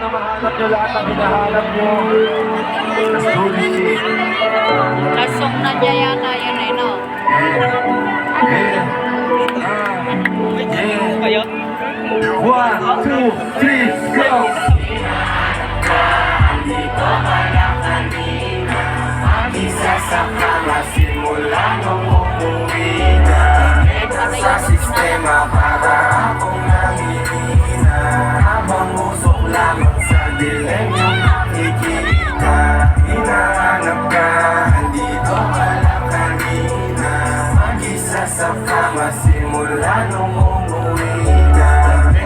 sana mahanap nyo lahat ang hinahanap nyo. Lasong na niya yata yun eh, no? Yeah. 1, 2, 3, go! Dito ka lang kanina, mag-isa sa kama, simula nung umuwi ka. Ito sa sistema para akong nangihina, habang usok lamang sa dilim yung nakikita. Hinahanap ka, andito ka lang kanina, mag-isa sa kama, simula nung umuwi ka.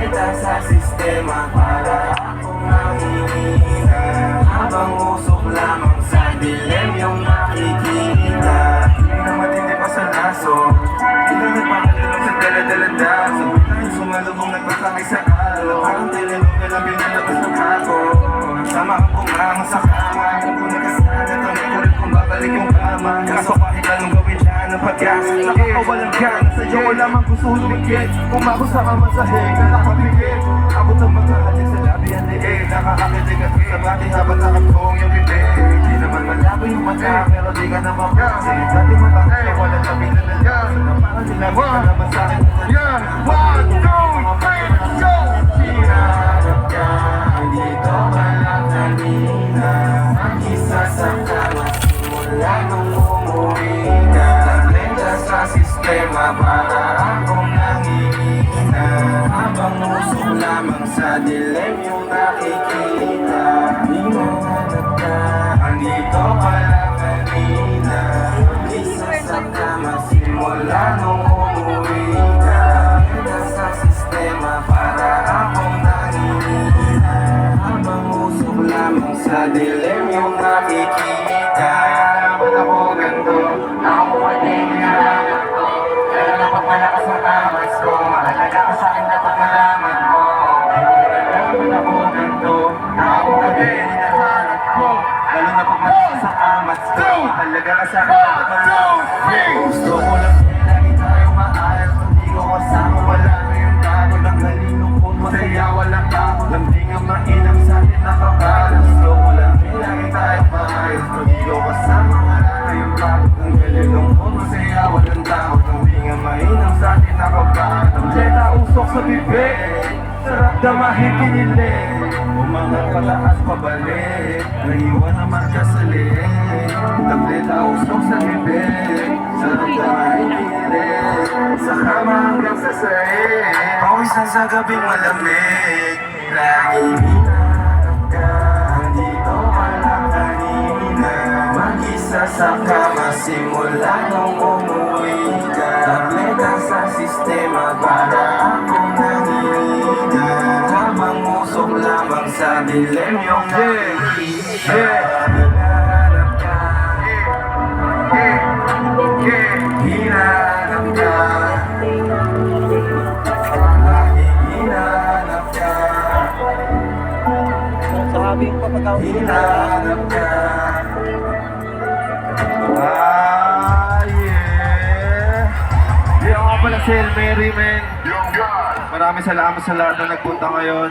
Ito sa sistema para akong nangihina, habang usok lamang sa dilim yung nakikita. Hindi na matindi pa sa laso, hindi na nagpakalilong sa dala-dalanda. Sabay tayo sumalubong nagpasakay sa araw, parang telenovela binalabas ng ako. Sama ang bumang sa kama, kung nagkasana, tunay ko rin kung babalik yung kama. Kaso kahit anong gawin lang ng pag-asa, nakakawalang gana, sa'yo ko lamang gusto lumikit. Umako sa kamasahig, nakakapigit. Abot ang mga halik sa labi ang liig, nakakakilig at sa bati habang nakatong yung bibig. Di naman malabo yung mata, pero di ka naman kasi dati matangay, walang labi na nalyan. Na parang sinabi ka naman sa'kin. 1, 2, 3, go! Hinahanap ka, andito ka lang kanina, mag-isa sa kama, simula nung umuwi ka. Naglenda sa sistema para akong nangihina, habang usok lamang sa dilim yung nakikita. Hinahanap ka, andito ka lang kanina, mag-isa sa kama, simula nung umuwi ka. Naglenda sa sistema para akong nangihina, habang usok lamang sa dilim yung nakikita. Ba't ako ganito? Ako pati hinahanap ko, pero napapalakas ang amas ko. Mahalaga ka sa'kin dapat malaman mo. Ba't ako ganito? Ako pati hinahanap ko, lalo na pag malakas ang amas ko. Mahalaga ka sa'kin dapat malaman mo. Gusto ko lang lagi tayo maayos, hindi ko kasama, wala na yung bago. Naghalilungkot, masaya, walang bago. Lambing ang mainam sa'tin nakakalas. Gusto ko lang lagi tayo maayos, hindi ko kasama, wala na yung bago. Naghalilungkot, masaya, walang bago. Lambing ang mainam sa'tin nakakalas. Tableta usok sa bibig, sarap damahin kinilig. Umangat pataas pabalik, naiwan ang marka sa liig. Tableta usok sa bibig, sarap damahin kinilig. Sa kama hanggang sa sahig, pawisan sa gabing malamig. Laging hinahanap ka, andito ka lang kanina, mag-isa sa kama, simula nung umuwi ka. Tableta sa sistema para akong nangihina, habang usok lamang sa dilim yung nakikita. Hinahanap ka, hinahanap ka, laging hinahanap ka, Sabi yung papatawag. hinahanap ka. Yeah. Di ako nga pala si El Mary, man. Maraming salamat sa lahat na nagpunta ngayon.